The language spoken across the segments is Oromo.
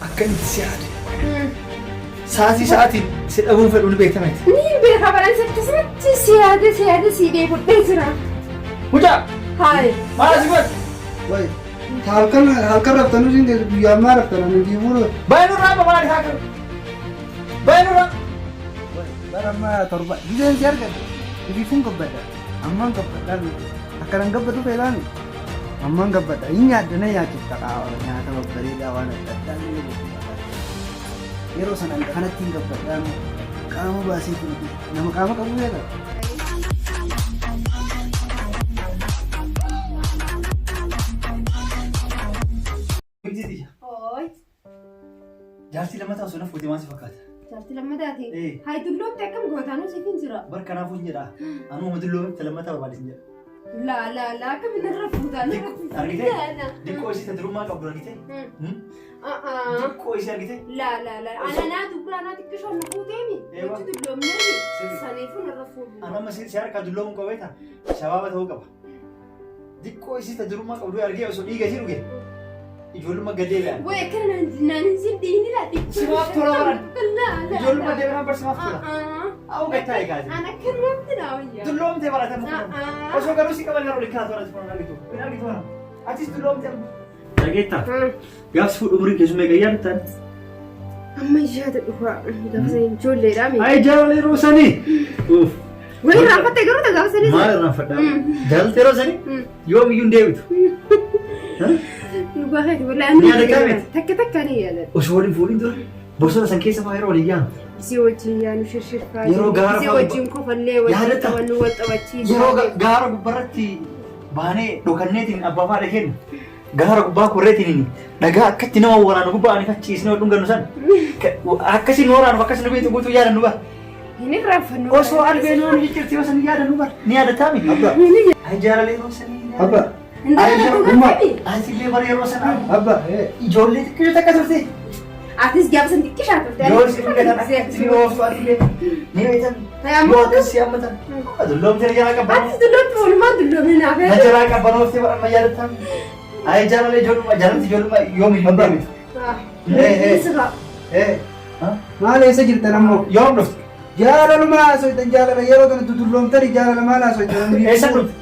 akkamitti si yaade? Sa'aatiin si dhabuun fedhuun beektameeti. Ni beeka balansetti si yaade si deebudhee jira. Mucaa! Hayi. Maal si godhe? Wai, halkan raftanu sin guyyaa ammaa raftana nuti fuudhu. Baay'ee nurraa babalaa dhihaa jiru. Baay'ee nurraa. Bara ammaa torba gizeen si argate ifiifun gabbadha ammaan gabbadhaan akkanan gabbatu feelaan ammaan gabbadha hin nyaadda na nyaachifta nyaata babbareedaa waan adda addaa yeroo sana kanatti hin gabbadhaan qaama baasee turte nama qaama qabu beeka. Jaartii lammataa osoo na fuutee maal si fakkaata? Jaartii lammataati. Hayi dulloomte akkam gootaanuu siif hin jira. Bar kanaafuu hin jedhaa. Anuma dulloomte lammataa barbaade hin jedha. Laa akkam narra fuutaan. Argitee? Diqqoo ishee tadurummaa qabdu argitee? Diqqoo ishee argitee? Laa ananaa dubbiranaa xiqqishoon na fuuteemi. Wanti dulloomneemi. Saniifuu narra fuudhu. Anama si harkaa dulloomu qabeeta. Shabaaba ta'uu qaba. Diqqoo ishee tadurummaa qabdu argee osoo dhiiga ishee dhuge. Ijoollummaa gadee be'an. Wai akkana naan sin dhiini laa xiqqoo. Simaaf tola baran. Ijoollummaa deebi'an bar simaaf tola. Au gattaa eegaati. Ana akkamitti daawayyaa. Dulloomtee baratamu. Osoo garuu si qaban yeroo likkaa tola sifoon argitu. Bin argitu bara. Atis dulloomtee. Dhageettaa. Gaafsi fuudhu umriin keessumaa eegayyaa bittaan. Amma yaada dhufaa gaafa ijoolleedhaa mi. Ayi jaalala yeroo sanii. Wai irraanfattee garuu ta gaafa sanii. Maal irraanfadhaa? Jaalalti yeroo sanii yoomiyyuu hin deebitu. Lupa keeti walaa takka ni yaada. Osoo waliin fuudhin dura bosona san keessa fa'aa yeroo waliin yaanu. Isii wajjin yaanu shirshirfaa. Yeroo gaara isii wajjin kofallee wajjin taphannu wal taphachiisu. Yeroo gaara gubbarratti baanee dhokanneetiin abbaa faadha kennu. Gaara gubbaa korreetiin dhagaa akkatti nama waraanu gubbaa ani fachiisnee wal dhungannu san. Akkasiin waraanuuf akkas nu beeku guutuu yaadannu bara. Hin irraanfannu. Osoo albeenuu nu jijjiirti yoo san yaadannu bara. Ni yaadataa mi? Abba. Ayi jaalala yeroo sanii. Abba. Asillee bara yeroo sana Abba. ijoollee xiqqoo takka turte. Atis gaafa san xiqqishaa turte. Yoo si dhugatan akkatti ooftu asillee ni beektan. Yoo akkas si hammatan. Dulloomtee jalaa qabban. Atis dulloomte walumaa dulloomne naaf. Na jalaa qabbanooftee bara amma yaadataa. Ayi jaalala ijoollummaa jaalalti ijoollummaa yoomiyyuu hin deebitu. Maal eessa jirtan ammoo? Yoom dhufte? Jaalaluma haasoftan jaalala yeroo kana dudulloomtanii jaalala maal haasoftan? Eessa dhufte?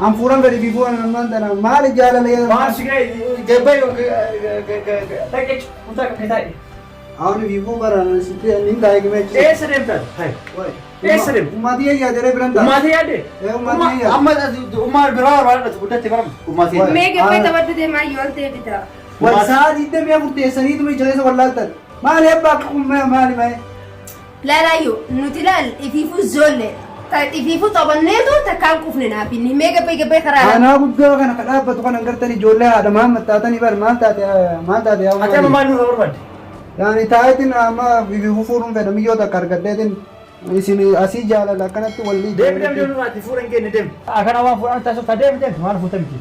An fuudhan gadi fi fuudhan ammaan tana maal jaalala yeroo? Maal si ga'e gabbaa yoo dhaqee kutaa kan taa'e. Awwan fi fuu baraan sitti niin taa'e gimee jiru. Eessa deemtan? Eessa deemtu? Ummati yaadere biran ta'a. Ummati yaade? Ummati yaade. Amma ummaa biraa barbaadatu guddatti baram. Ummati yaade. Mee gabbee taphadhu deemaa yoo deebita. Wal sa'aatii damee murteessaniitu mijaa'eessa wallaaltan. Maali abbaa akka kummee maali maali? Laalaayyoo nuti laal ifiifuu zoollee. Ifiifuu taphanneetu takkaan kufne naafini. Mee gabbee karaa. Kanaa guddoo kana ka dhaabbatu kana gartanii ijoollee haadha maan maxxaatanii bar maal taate yaa. Ati amma maal nurra barbaadde? Yaani taayitiin amma ifiifuu fuudhuun fedha miyyoo takka argaddeetiin isin asii jaalala akkanatti walii. Deemi nurraati fuudhan keenya deemi. Akkana waan fuudhan taasifta deemi maal fuuta miti.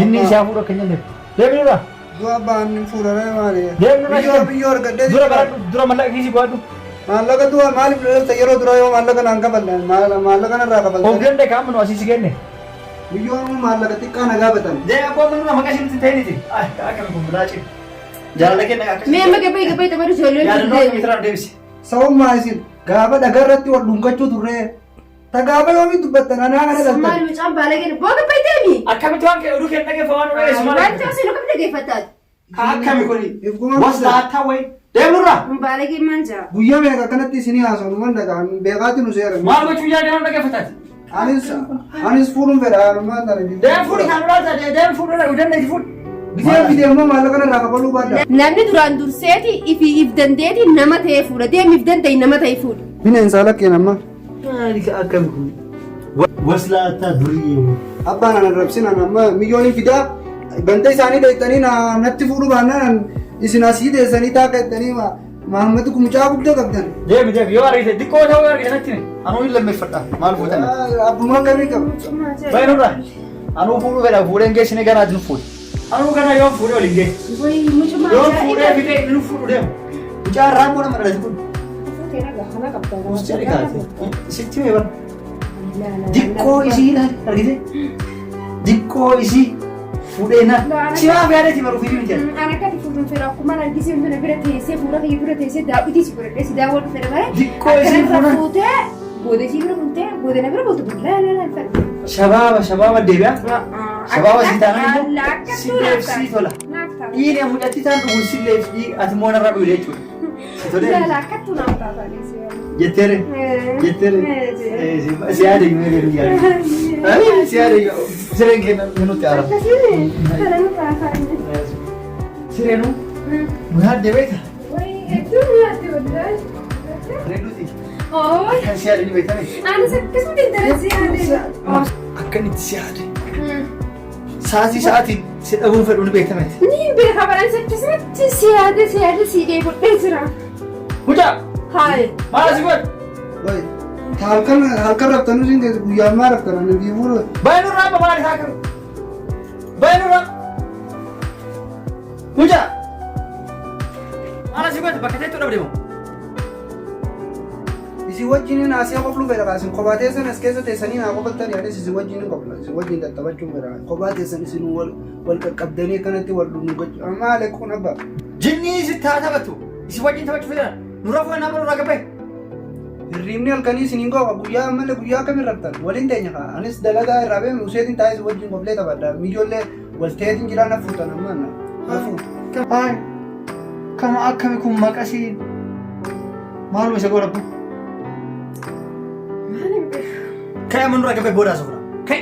Jinni isaa fuudha keenya deemi. Deemi nurraa. Dua baan fuudhamee maali? Deemi nurraa. Biyyoo argaddeetiin. Dura mallaqa kiisii godhadhu. Maallaqa du'a maaliif lolta yeroo dura yoo maallaqa naan kaballan maallaqa narraa kaballan. Of danda'e kaa'amnu asii si kenne. Biyyoon maallaqa xiqqaa na gaafatan. Deemi abbaa nurraa maqaa ishee nuti ta'initi. Akkana kun bilaachi. Jaalala kenna akkasii. Mee amma gabbee taphadhu ijoollee. Yaadannoo mitiraan deebisi. Sabummaa isin gaafa dhagarratti wal dhungachuu turree. Ta gaafa yoomii dubbattan anaa kana galtan. Maal mucaan baala kenna boo gabbee deemi. Akkamitti waan kee oduu kenna geeffa waan dhageessu maal? Waan ta'u siin akkamitti dhageeffattaati. Akkami kuni? Wasta hatta wayi. Deemurraa. Baala kenna jaa. Guyyaa meeqa akkanatti isinii haasa'u man dhagaan beekaatti nu seera. Maal gochuu yaadannoo dhageeffataati? Anis fuudhuun fedha maan tana. Deem fuudhi kan biraata deem fuudhudha dandeetti fuudhi. Bisee fideemmoo maallaqa narraa kabaluu baadda. Namni duraan durseeti if dandeeti nama ta'ee fuudha. Deemiif danda'i nama ta'e fuudha. Bineensa lakkeen amma. Maali akkami kun? Waslaataa durii. Abbaan ana rabsinan amma milyoonii fidaa banta isaanii dheettanii natti fuudhu baannaan isin asii teessanii taaka jettanii Mahammadu kun mucaa guddaa qabdan. Deemi yoo argite xiqqoo ta'uu argite natti anuu hin lammeeffadha maal fuutan? Abbummaa akkamii qaba? Baay'inurraa anuu fuudhuu fedha fuudheen geessine ganaa jiru fuudhe. Anuu kana yoo fuudhee waliin geesse. Yoo fuudhee fidee inni fuudhu deemu. Mucaa raammoo nama dhalate kun. Sitti mee bara. Diqqoo isii ilaali argite? Diqqoo isii fuudheena simaa beereeti baruu fi miti ana kan fuudhuun fira akkuma argisiin tuna bira teessee fuula kee bira teessee daawwitii si godhadhee si daawwadhu fedha bare dikkoo isin fuudhan fuutee booda si bira fuutee booda na bira booda shabaaba deebi'a shabaaba si taanaan silleef si tola dhiini mucatti taan dhuguun silleef ati immoo narraa dhuule jechuudha si tolee jetteere si yaada yoo eegalu yaada si yaada yoo sireen kenna nuti aaramu sireenu nu yaadde beekta reeduuti kan si yaada ni beektame akkanitti si yaade sa'aatiin si dhabuun fedhu ni beektame ni beeka balaan sakkisatti si yaade si dheebodhee jira mucaa haay maal si godhe Woi, halkan raftanu sin ke guyyaa maa raftanu ni biifuru. baay'ee nurraa maali haa karu baay'ee nurraa mucaa maal si godhe bakka teettu dhabde moo Isi wajjin naasiyaa qoflu fedha kaasin kophaa teessan as keessa teessanii naa qofattan yaades isi wajjin qofla isi wajjin tattafachuun fedha kophaa teessan isin wal qaqqabdanii akkanatti wal dhunnu gochu maal kun abba. jinnii si taa taphattu isi wajjin taphachuu fedhan nurraa fuudhan nama nurraa gabbee Hirribni halkanii isiniin qofa guyyaa ammallee guyyaa akkamii raftan waliin teenya kaa anis dalagaa irraa beemu useetiin taa'ee wajjin qoflee taphadha mijoollee walteetiin jiraan hafuutan ammaan hafuut. Kama akkami kun maqasiin maaluma isa godhabu ka'e amma nurraa gabbee boodaa sofna ka'e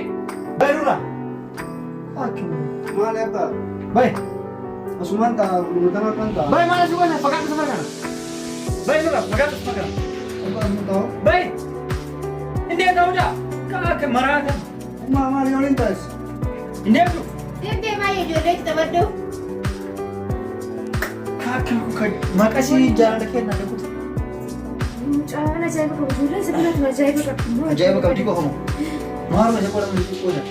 baay'ee nurraa Maal abba baay'ee asumaan ta'a gurgurtaan kan ta'a. baay'ee maal si godhe fagaatu sama kana baay'ee nurraa fagaatu sama kana baik, ini dia tahu dah. Kau marah kan? Mama yang lintas. Ini aku. Dia mai jodoh kita berdua. Kakak, makasih jangan dekat nak aku. Jangan aja aku jodoh sebenarnya aja aku. Aja aku kau di kau kamu. Malu aja kau dalam itu aja.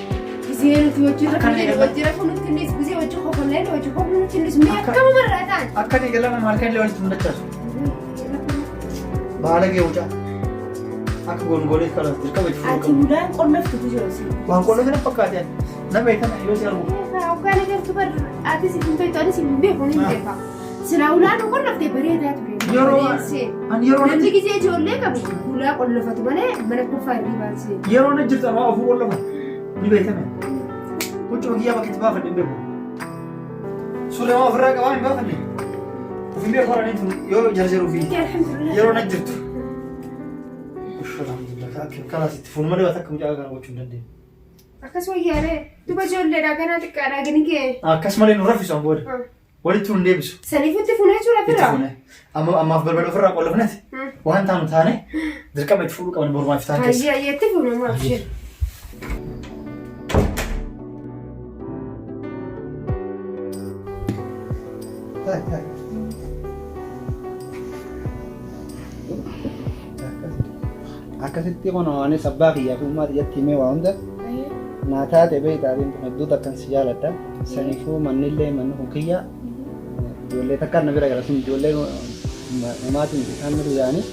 Kisian tu wajib pun kini sebiji wajib kau kan lain wajib kau pun kini semua kamu beratan. Akan ni kalau market lewat tu nak cari. Bahala ke uca. Aku gon-gonis kalau terkau itu. Ati muda konaf tu juga sih. Bang kono kan pakai dia. Nama ikan ayo sih aku. Kau kan agar tu ber ati si pun itu ada si mbe pun ini apa. Senaulan konaf tu beri ada tu. Yoro. An yoro. Nanti kita jual kamu. Mula konaf tu mana kufa di basi. Yoro nak cerita apa aku boleh mah. Ni baik kan? Uca bagi apa kita bawa ni bebo. Sudah mau berang awak bawa ni. وفي بيت ورا نيتو يو جرجروا فيه الحمد لله يرو نجرتو وش الحمد لله خلاص تفون ما دواتك مجا كان وچو ندي اكس وياره تو بجول لدا كنا تكادا غنيكه اكس مالين رفيسون بود ولتو نديبس سليفو تفونه شو لفرا تفونه اما افضل بلو فرا قلفنت وانت عم تاني دركم يتفولو كمان بور ما يفتح كيس هي تفونه ما في Hai. Akkasitti kun ani sabbaa kiyyaa fi uummata ijatti himee waa hunda naa taate beektaadhiin kun hedduu takkan si jaaladha. Saniifuu mannillee manni kun kiyya ijoollee takka na bira gara sun ijoollee namaatiin isaan nu yaani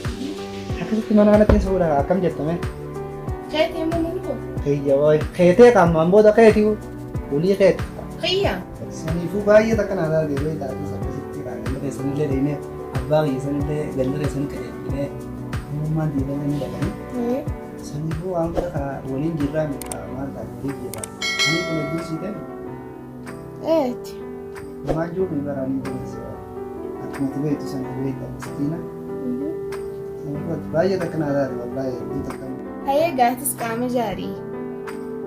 akkasitti mana kana keessa fuudha akkam jettame. Keetii mun ko. Kiyya waay keetee qaamaan booda keetii ulii keeti. Kiyya. Saniifuu baay'ee takka naa taate beektaadhiin akkasitti ganda keessanillee deemee abbaa kiyyasanillee ganda keessan kadhee Rumah di dalam ni kan? Sanifu angka waliin jirra maal taatee jira. Ani kun duusi kan? Maju ni barani duusi. Akkuma tibe itu sana beeta Stina. Sanifu baay'ee takka naa taate wallahi hedduu takka. Hayee gaatis qaama jaarii.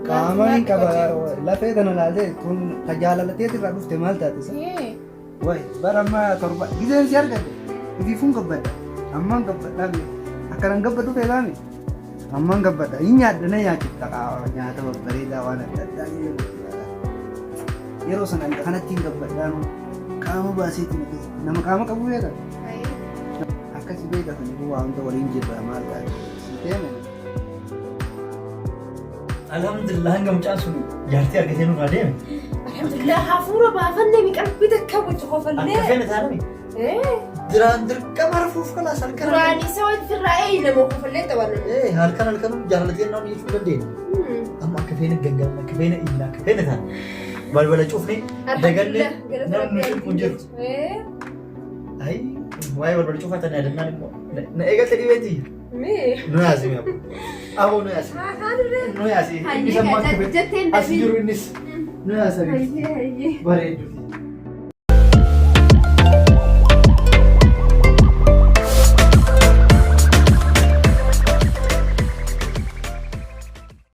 Qaama hin qaba lafee kana laalee kun tajaajilatee irraa dhufte maal taate sa? Wayi barama torba gizeen si argate ifiifun gabbadha ammaan gabbadhaa Akaran gabbadu feelaami ammaan gabbadha hin nyaadda na nyaachifta nyaata babbareedaa waan adda addaa yeroo sana kanatti hin gabbadhaan qaama baaseetiin nama qaama qabu beeka akkasi beeka saniifuu waa hunda waliin jirra maal taate siteeme alhamdulillah hanga mucaan sun jaartii argatee nurraa deeme alhamdulillah hafuura baafannee miqalbii takka wajji qofallee akka feene taanami Diraan dirqama rafuuf kalaas halkan duraan isa wanti irraa nama qofallee taphannu halkan jaalatee namni jechuu dandeenya amma akka feene gangalan akka feene iyyin akka feene taana balbala cufne daganne Alhamdulillah, namni kun jiru. Ay, waa'ee balbala cufatan yaadannaan immoo na eegalte dhibeeti. Nu yaasi mi aboo nu yaasi. Nu yaasi. Inni sammaa Hayyee jetteen as jiru innis nu yaasanii. hayyee. Bareedu.